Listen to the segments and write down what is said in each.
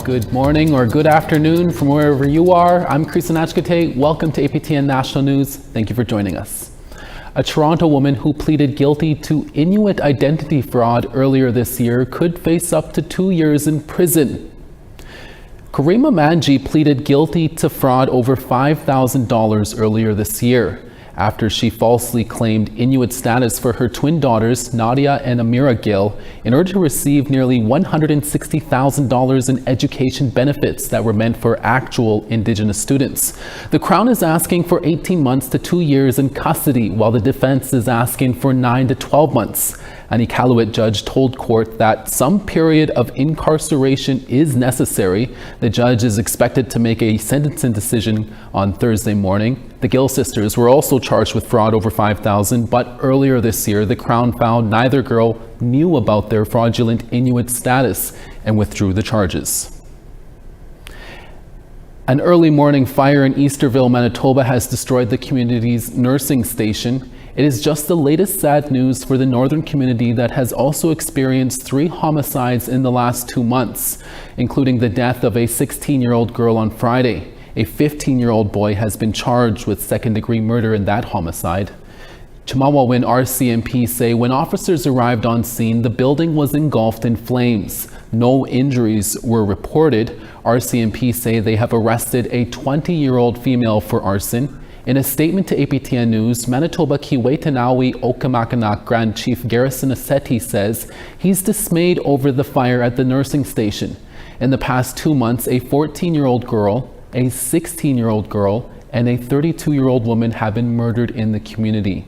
Good morning or good afternoon from wherever you are. I'm Creeson Agecoutay. Welcome to APTN National News. Thank you for joining us. A Toronto woman who pleaded guilty to Inuit identity fraud earlier this year could face up to 2 years in prison. Karima Manji pleaded guilty to fraud over $5,000 earlier this year after she falsely claimed Inuit status for her twin daughters, Nadia and Amira Gill, in order to receive nearly $160,000 in education benefits that were meant for actual Indigenous students. The Crown is asking for 18 months to 2 years in custody, while the defense is asking for 9 to 12 months. An Iqaluit judge told court that some period of incarceration is necessary. The judge is expected to make a sentencing decision on Thursday morning. The Gill sisters were also charged with fraud over $5,000, but earlier this year, the Crown found neither girl knew about their fraudulent Inuit status and withdrew the charges. An early morning fire in Easterville, Manitoba has destroyed the community's nursing station. It is just the latest sad news for the northern community that has also experienced 3 homicides in the last 2 months, including the death of a 16-year-old girl on Friday. A 15-year-old boy has been charged with second-degree murder in that homicide. Chimawawin RCMP say when officers arrived on scene, the building was engulfed in flames. No injuries were reported. RCMP say they have arrested a 20-year-old female for arson. In a statement to APTN News, Manitoba Kiwetanawi Okamakanaak Grand Chief Garrison Assetti says he's dismayed over the fire at the nursing station. In the past 2 months, a 14-year-old girl, a 16-year-old girl, and a 32-year-old woman have been murdered in the community.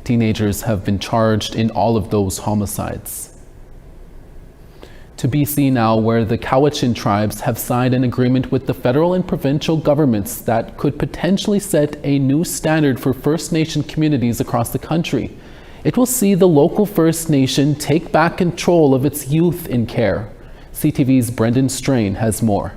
Teenagers have been charged in all of those homicides. To BC now, where the Cowichan tribes have signed an agreement with the federal and provincial governments that could potentially set a new standard for First Nation communities across the country. It will see the local First Nation take back control of its youth in care. CTV's Brendan Strain has more.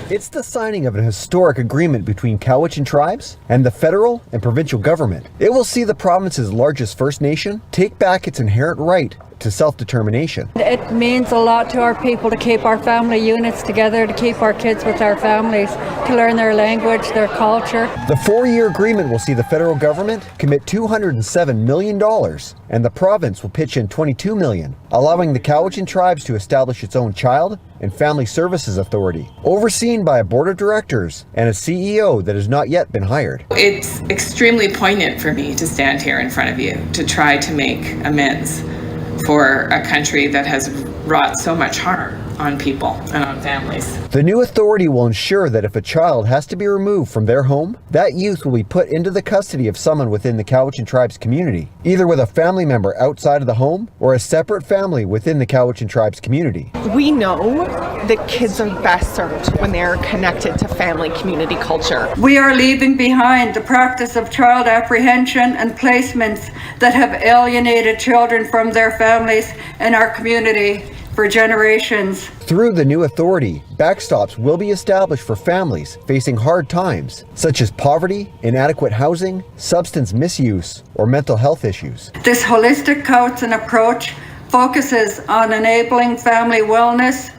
It's the signing of an historic agreement between Cowichan tribes and the federal and provincial government. It will see the province's largest First Nation take back its inherent right to self-determination. It means a lot to our people to keep our family units together, to keep our kids with our families, to learn their language, their culture. The 4-year agreement will see the federal government commit $207 million and the province will pitch in $22 million, allowing the Cowichan tribes to establish its own child and family services authority, overseen by a board of directors and a CEO that has not yet been hired. It's extremely poignant for me to stand here in front of you to try to make amends for a country that has wrought so much harm on people and on families. The new authority will ensure that if a child has to be removed from their home, that youth will be put into the custody of someone within the Cowichan tribes community, either with a family member outside of the home or a separate family within the Cowichan tribes community. We know that kids are best served when they are connected to family community culture. We are leaving behind the practice of child apprehension and placements that have alienated children from their families and our community for generations. Through the new authority, backstops will be established for families facing hard times, such as poverty, inadequate housing, substance misuse, or mental health issues. This holistic Cowichan approach focuses on enabling family wellness,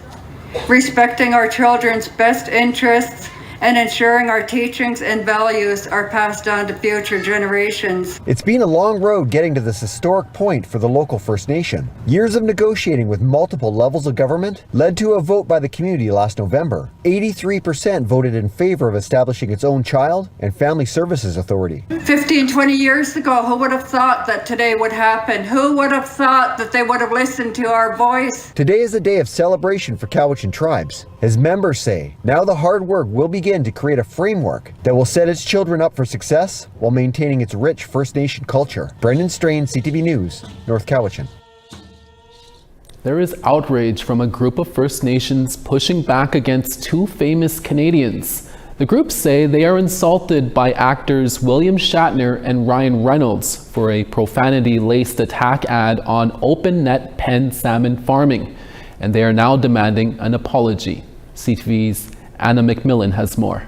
respecting our children's best interests, and ensuring our teachings and values are passed on to future generations. It's been a long road getting to this historic point for the local First Nation. Years of negotiating with multiple levels of government led to a vote by the community last November. 83% voted in favor of establishing its own child and family services authority. 15, 20 years ago, who would have thought that today would happen? Who would have thought that they would have listened to our voice? Today is a day of celebration for Cowichan tribes. As members say, now the hard work will begin to create a framework that will set its children up for success while maintaining its rich First Nation culture. Brendan Strain, CTV News, North Cowichan. There is outrage from a group of First Nations pushing back against 2 famous Canadians. The group say they are insulted by actors William Shatner and Ryan Reynolds for a profanity-laced attack ad on open net pen salmon farming, and they are now demanding an apology. CTV's Anna McMillan has more.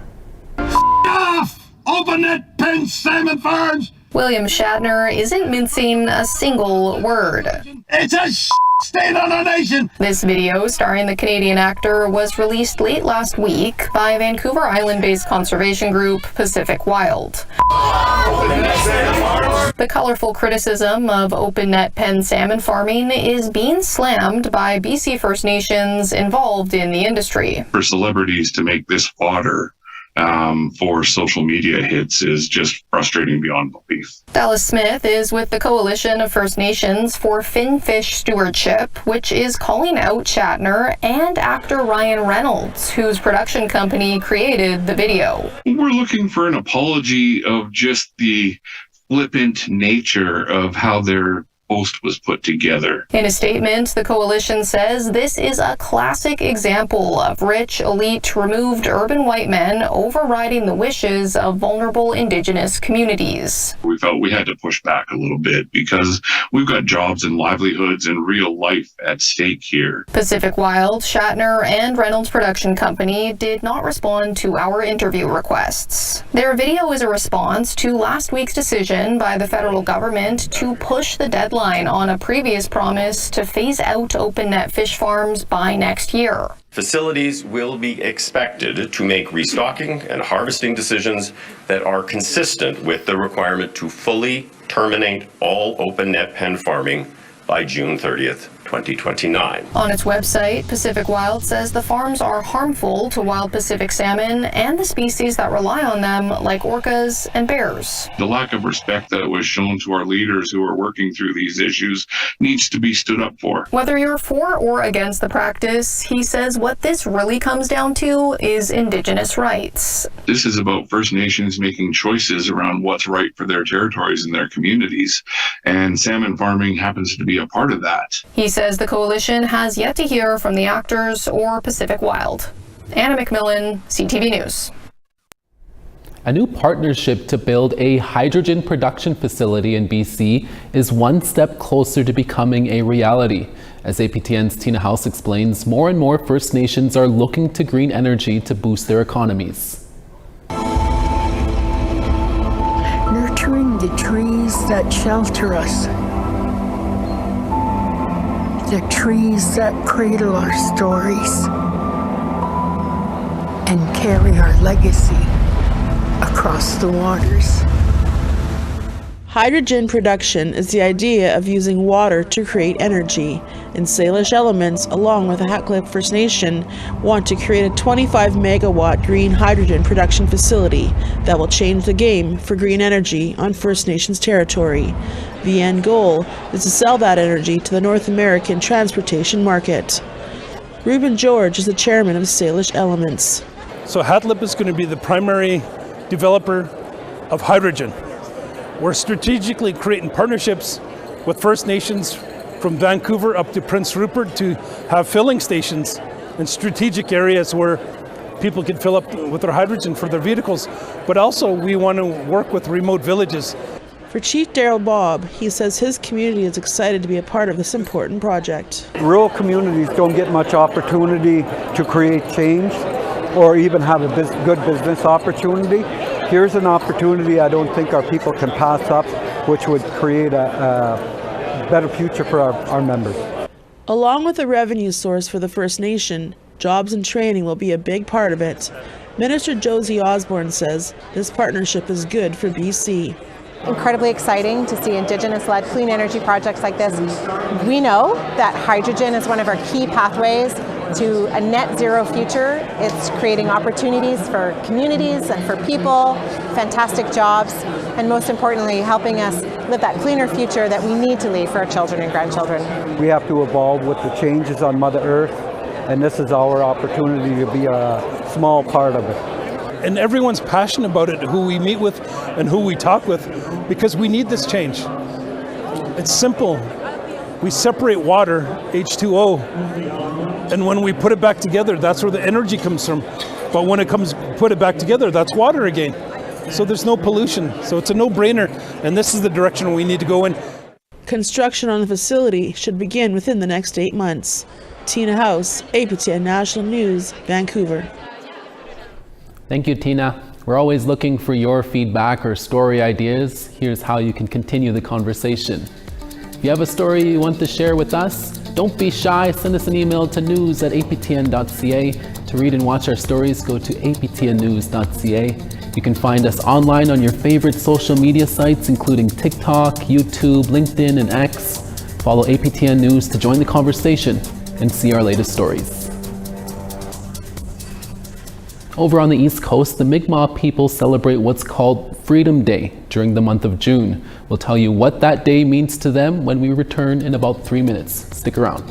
Off! Open net pen salmon farms! William Shatner isn't mincing a single word. It's a state on our nation. This video, starring the Canadian actor, was released late last week by Vancouver Island-based conservation group Pacific Wild. The colorful criticism of open net pen salmon farming is being slammed by BC First Nations involved in the industry. For celebrities to make this fodder for social media hits is just frustrating beyond belief. Dallas Smith is with the Coalition of First Nations for Finfish Stewardship, which is calling out Shatner and actor Ryan Reynolds, whose production company created the video. We're looking for an apology of just the flippant nature of how their post was put together. In a statement, the coalition says this is a classic example of rich, elite, removed urban white men overriding the wishes of vulnerable Indigenous communities. We felt we had to push back a little bit because we've got jobs and livelihoods and real life at stake here. Pacific Wild, Shatner, and Reynolds Production Company did not respond to our interview requests. Their video is a response to last week's decision by the federal government to push the deadline on a previous promise to phase out open net fish farms by next year. Facilities will be expected to make restocking and harvesting decisions that are consistent with the requirement to fully terminate all open net pen farming by June 30th, 2029. On its website, Pacific Wild says the farms are harmful to wild Pacific salmon and the species that rely on them, like orcas and bears. The lack of respect that was shown to our leaders who are working through these issues needs to be stood up for. Whether you're for or against the practice, he says what this really comes down to is Indigenous rights. This is about First Nations making choices around what's right for their territories and their communities, and salmon farming happens to be a part of that. He says the coalition has yet to hear from the actors or Pacific Wild. Anna McMillan, CTV News. A new partnership to build a hydrogen production facility in BC is one step closer to becoming a reality. As APTN's Tina House explains, more and more First Nations are looking to green energy to boost their economies. Nurturing the trees that shelter us. The trees that cradle our stories and carry our legacy across the waters. Hydrogen production is the idea of using water to create energy, and Salish Elements, along with the Hatcliffe First Nation, want to create a 25 megawatt green hydrogen production facility that will change the game for green energy on First Nations territory. The end goal is to sell that energy to the North American transportation market. Reuben George is the chairman of Salish Elements. So Hatcliffe is going to be the primary developer of hydrogen. We're strategically creating partnerships with First Nations from Vancouver up to Prince Rupert to have filling stations in strategic areas where people can fill up with their hydrogen for their vehicles. But also we want to work with remote villages. For Chief Daryl Bob, he says his community is excited to be a part of this important project. Rural communities don't get much opportunity to create change or even have a good business opportunity. Here's an opportunity I don't think our people can pass up, which would create a better future for our members. Along with a revenue source for the First Nation, jobs and training will be a big part of it. Minister Josie Osborne says this partnership is good for BC. Incredibly exciting to see Indigenous-led clean energy projects like this. We know that hydrogen is one of our key pathways to a net zero future. It's creating opportunities for communities and for people, fantastic jobs, and most importantly, helping us live that cleaner future that we need to leave for our children and grandchildren. We have to evolve with the changes on Mother Earth, and this is our opportunity to be a small part of it. And everyone's passionate about it, who we meet with and who we talk with, because we need this change. It's simple. We separate water, H2O, and when we put it back together, that's where the energy comes from. But when it comes, put it back together, that's water again. So there's no pollution. So it's a no-brainer, and this is the direction we need to go in. Construction on the facility should begin within the next 8 months. Tina House, APTN National News, Vancouver. Thank you, Tina. We're always looking for your feedback or story ideas. Here's how you can continue the conversation. If you have a story you want to share with us, Don't be shy, send us an email to news@aptn.ca. To read and watch our stories, go to aptnnews.ca. You can find us online on your favorite social media sites, including TikTok, YouTube, LinkedIn, and X. Follow APTN News to join the conversation and see our latest stories. Over on the East Coast, the Mi'kmaq people celebrate what's called Freedom Day during the month of June. We'll tell you what that day means to them when we return in about 3 minutes. Stick around.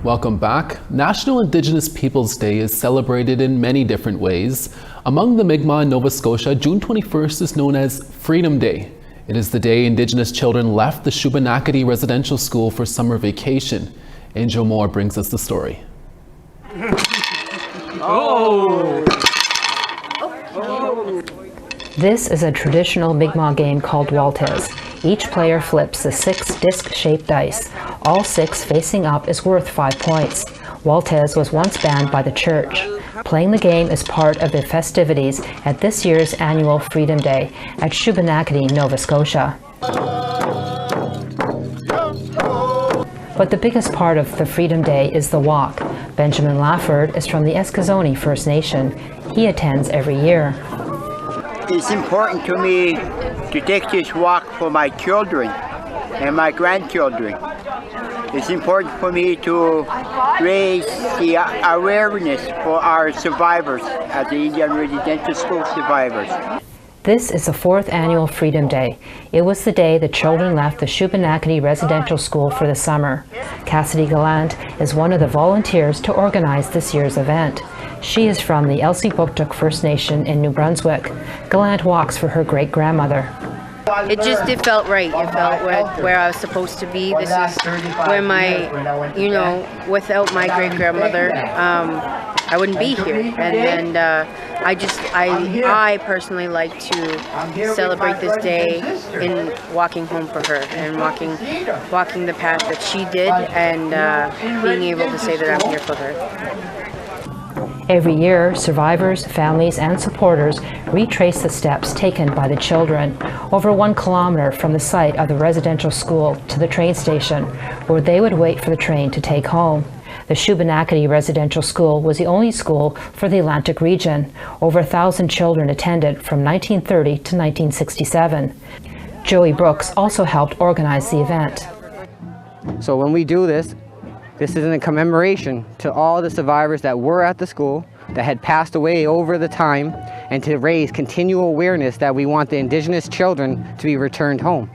Welcome back. National Indigenous Peoples Day is celebrated in many different ways. Among the Mi'kmaq in Nova Scotia, June 21st is known as Freedom Day. It is the day Indigenous children left the Shubenacadie Residential School for summer vacation. Angel Moore brings us the story. This is a traditional Mi'kmaq game called Waltez. Each player flips the 6 disc-shaped dice. All 6 facing up is worth 5 points. Waltez was once banned by the church. Playing the game is part of the festivities at this year's annual Freedom Day at Shubenacadie, Nova Scotia. But the biggest part of the Freedom Day is the walk. Benjamin Lafford is from the Eskazoni First Nation. He attends every year. It's important to me to take this walk for my children and my grandchildren. It's important for me to raise the awareness for our survivors as the Indian Residential School survivors. This is the 4th annual Freedom Day. It was the day the children left the Shubenacadie Residential School for the summer. Cassidy Gallant is one of the volunteers to organize this year's event. She is from the Elsipogtog First Nation in New Brunswick. Gallant walks for her great-grandmother. It felt right. It felt where I was supposed to be. This is where without my great-grandmother, I wouldn't be here. And I personally like to celebrate this day in walking home for her and walking the path that she did and being able to say that I'm here for her. Every year, survivors, families, and supporters retrace the steps taken by the children over 1 kilometer from the site of the residential school to the train station, where they would wait for the train to take home. The Shubenacadie Residential School was the only school for the Atlantic region. Over 1,000 children attended from 1930 to 1967. Joey Brooks also helped organize the event. So when we do this is in commemoration to all the survivors that were at the school, that had passed away over the time, and to raise continual awareness that we want the Indigenous children to be returned home.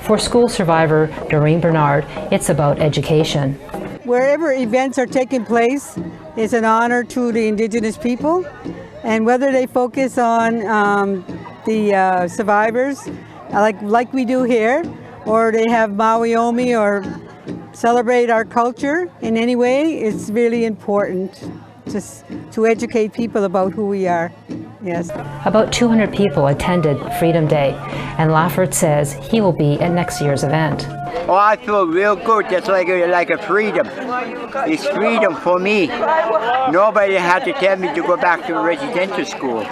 For school survivor Doreen Bernard, it's about education. Wherever events are taking place, it's an honor to the Indigenous people, and whether they focus on the survivors, like we do here, or they have Mawiomi or celebrate our culture in any way, it's really important just to educate people about who we are. Yes. About 200 people attended Freedom Day, and Lafford says he will be at next year's event. Oh, I feel real good. That's like a freedom. It's freedom for me. Nobody had to tell me to go back to residential school.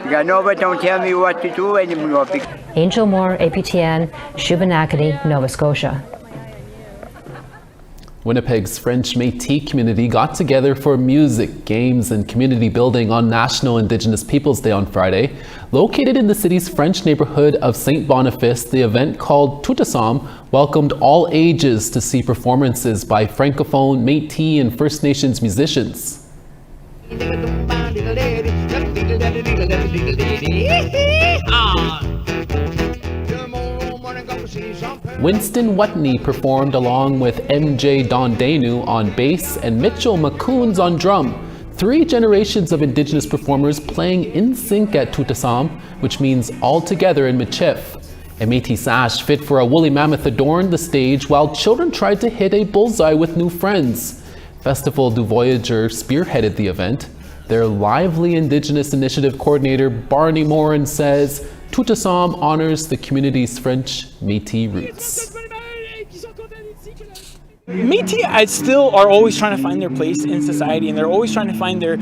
Because nobody don't tell me what to do anymore. Angel Moore, APTN, Shubenacadie, Nova Scotia. Winnipeg's French Métis community got together for music, games, and community building on National Indigenous Peoples Day on Friday. Located in the city's French neighborhood of St. Boniface, the event called Tutam welcomed all ages to see performances by Francophone, Métis, and First Nations musicians. Winston Watney performed along with MJ Dondenu on bass and Mitchell McCoons on drum. 3 generations of Indigenous performers playing in sync at Tutam, which means all together in Michif. A Métis sash fit for a woolly mammoth adorned the stage while children tried to hit a bullseye with new friends. Festival du Voyageur spearheaded the event. Their lively Indigenous initiative coordinator Barney Morin says Tutam honors the community's French Métis roots. Métis still are always trying to find their place in society, and they're always trying to find their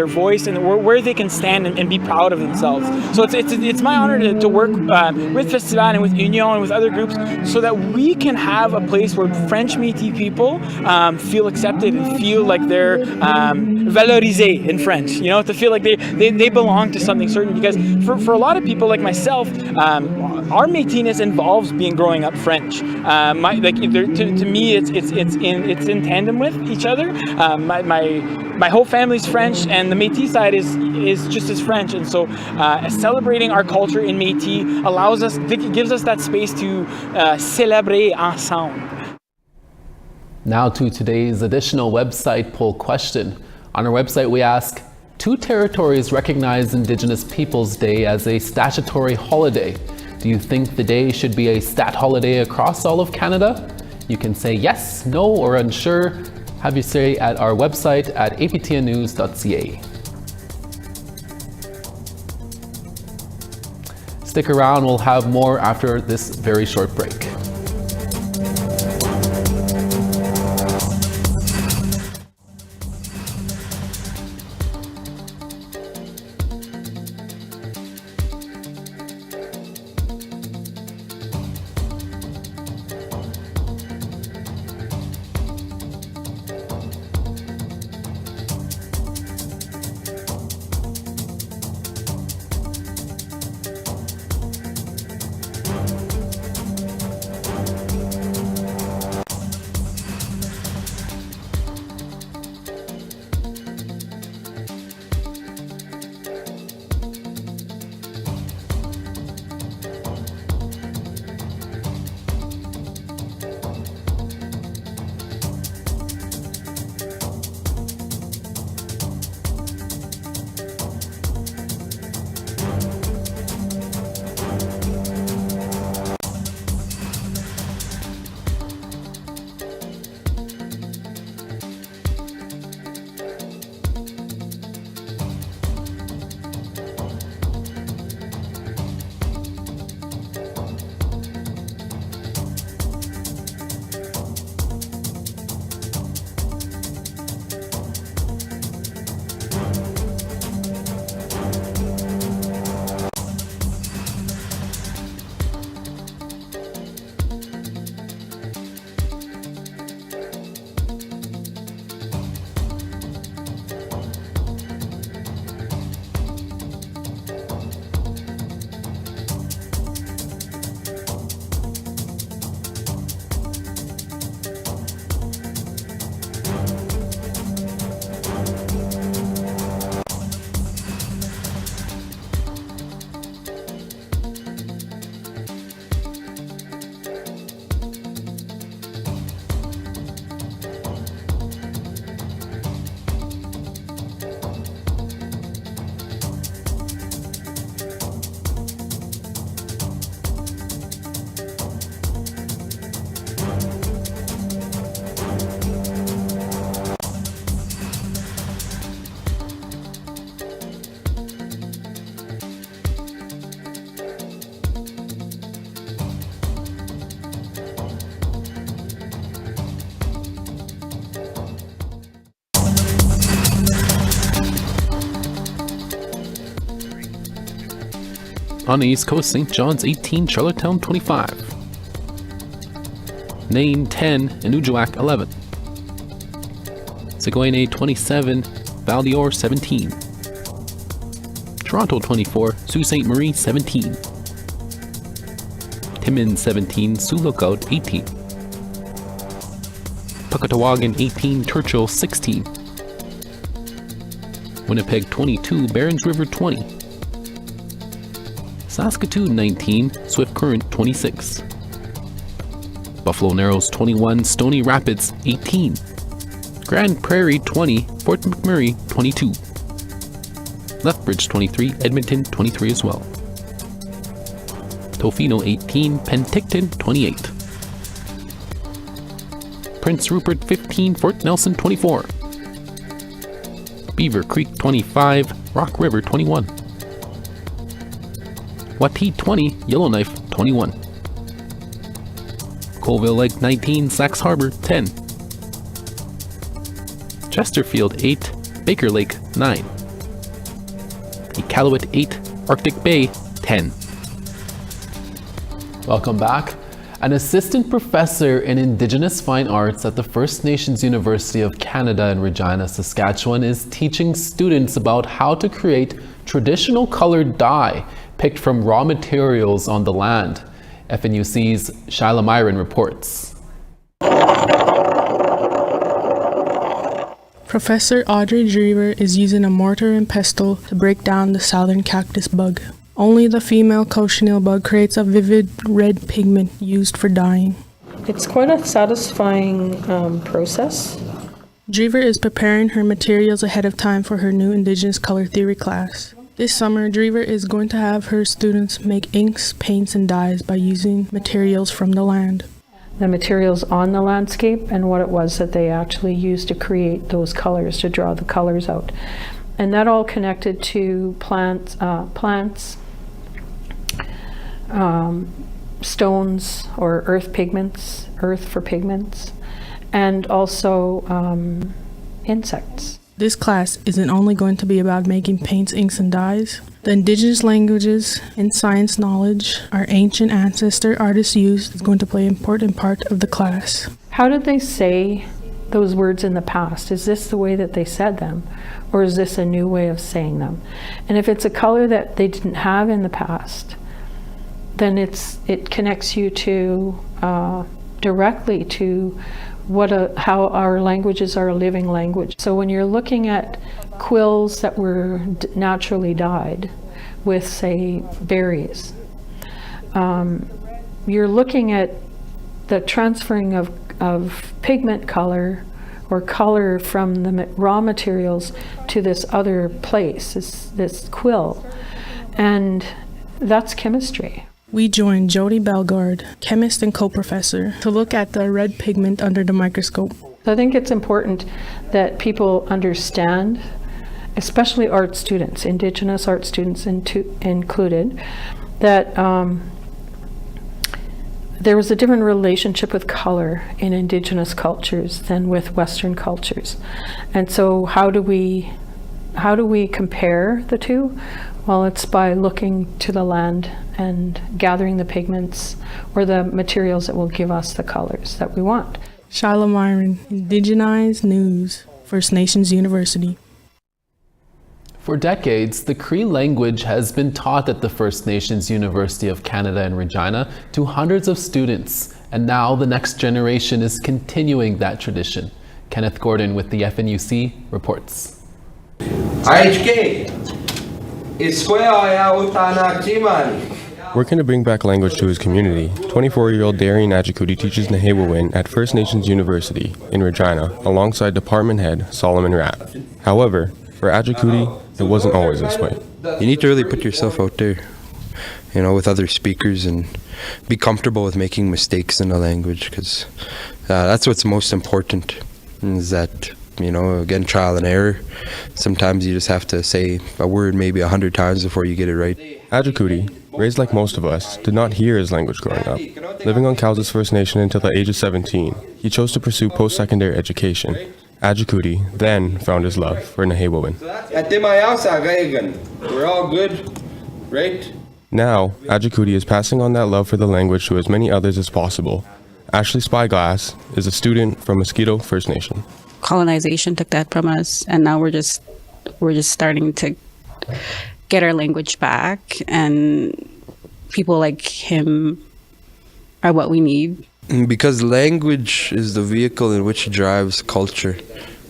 voice and where they can stand and be proud of themselves. So it's my honor to work with Festival and with Union and with other groups so that we can have a place where French Métis people feel accepted and feel like they're valorisé in French. You know, to feel like they belong to something certain. Because for a lot of people like myself, our Métisness involves growing up French. To me, it's in tandem with each other. My whole family's French, and the Métis side is just as French. And so, celebrating our culture in Métis gives us that space to célébrer ensemble. Now to today's additional website poll question. On our website, we ask: 2 territories recognize Indigenous Peoples Day as a statutory holiday. Do you think the day should be a stat holiday across all of Canada? You can say yes, no, or unsure. Have your say at our website at aptnnews.ca. Stick around, we'll have more after this very short break. On the East Coast, St. John's 18, Charlottetown 25. Nain 10, Inuit 11. Saguenay 27, Val-d'Or 17. Toronto 24, Sault Ste. Marie 17. Timmins 17, Sioux Lookout 18. Puckatawagan 18, Churchill 16. Winnipeg 22, Barons River 20. Saskatoon 19, Swift Current 26. Buffalo Narrows 21, Stony Rapids 18. Grand Prairie 20, Fort McMurray 22. Lethbridge 23, Edmonton 23 as well. Tofino 18, Penticton 28. Prince Rupert 15, Fort Nelson 24. Beaver Creek 25, Rock River 21. Wati 20, Yellowknife 21. Colville Lake 19, Sax Harbor 10. Chesterfield 8, Baker Lake 9. Iqaluit 8, Arctic Bay 10. Welcome back. An assistant professor in Indigenous Fine Arts at the First Nations University of Canada in Regina, Saskatchewan is teaching students about how to create traditional colored dye picked from raw materials on the land. FNUC's Shyla Myron reports. Professor Audrey Drever is using a mortar and pestle to break down the southern cactus bug. Only the female cochineal bug creates a vivid red pigment used for dyeing. It's quite a satisfying process. Drever is preparing her materials ahead of time for her new Indigenous color theory class. This summer, Drever is going to have her students make inks, paints, and dyes by using materials from the land. The materials on the landscape and what it was that they actually used to create those colors, to draw the colors out. And that all connected to plants, stones or earth pigments, earth for pigments, and also insects. This class isn't only going to be about making paints, inks, and dyes. The Indigenous languages and science knowledge our ancient ancestor artists used is going to play an important part of the class. How did they say those words in the past? Is this the way that they said them? Or is this a new way of saying them? And if it's a color that they didn't have in the past, then it connects you to directly to how our languages are a living language. So when you're looking at quills that were naturally dyed with, say, berries, you're looking at the transferring of pigment color or color from the raw materials to this other place, this quill, and that's chemistry. We joined Jody Bellegarde, chemist and co-professor, to look at the red pigment under the microscope. I think it's important that people understand, especially art students, Indigenous art students included, that there was a different relationship with color in Indigenous cultures than with Western cultures. And so how do we compare the two? Well, it's by looking to the land and gathering the pigments or the materials that will give us the colors that we want. Shyla Myron, Indigenize News, First Nations University. For decades, the Cree language has been taught at the First Nations University of Canada in Regina to hundreds of students, and now the next generation is continuing that tradition. Kenneth Gordon with the FNUC reports. Working to bring back language to his community, 24-year-old Darian Agecoutay teaches Nehewawin at First Nations University in Regina alongside department head Solomon Rapp. However, for Agecoutay, it wasn't always this way. You need to really put yourself out there, with other speakers and be comfortable with making mistakes in the language, because that's what's most important, is that, again, trial and error. Sometimes you just have to say a word maybe 100 times before you get it right. Agecoutay, raised like most of us, did not hear his language growing up. Living on Cowes First Nation until the age of 17, he chose to pursue post-secondary education. Agecoutay then found his love for Nehewawin. We're all good, right? Now, Agecoutay is passing on that love for the language to as many others as possible. Ashley Spyglass is a student from Mosquito First Nation. Colonization took that from us, and now we're just starting to get our language back, and people like him are what we need. Because language is the vehicle in which drives culture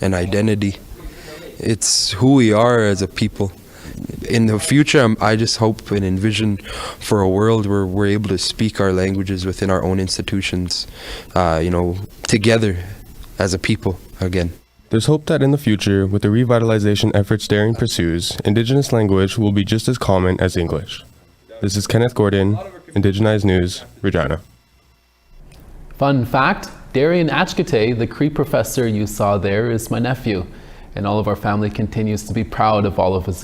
and identity. It's who we are as a people. In the future, I just hope and envision for a world where we're able to speak our languages within our own institutions, together as a people again. There's hope that in the future, with the revitalization efforts Darien pursues, Indigenous language will be just as common as English. This is Kenneth Gordon, Indigenized News, Regina. Fun fact, Darien Agecoutay, the Cree professor you saw there, is my nephew, and all of our family continues to be proud of all of his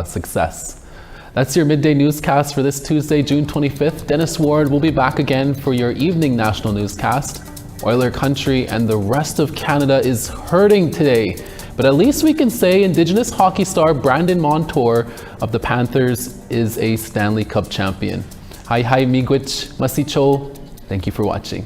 success. That's your midday newscast for this Tuesday, June 25th. Dennis Ward will be back again for your evening national newscast. Oiler country and the rest of Canada is hurting today, but at least we can say Indigenous hockey star Brandon Montour of the Panthers is a Stanley Cup champion. Hi miigwech masicho. Thank you for watching.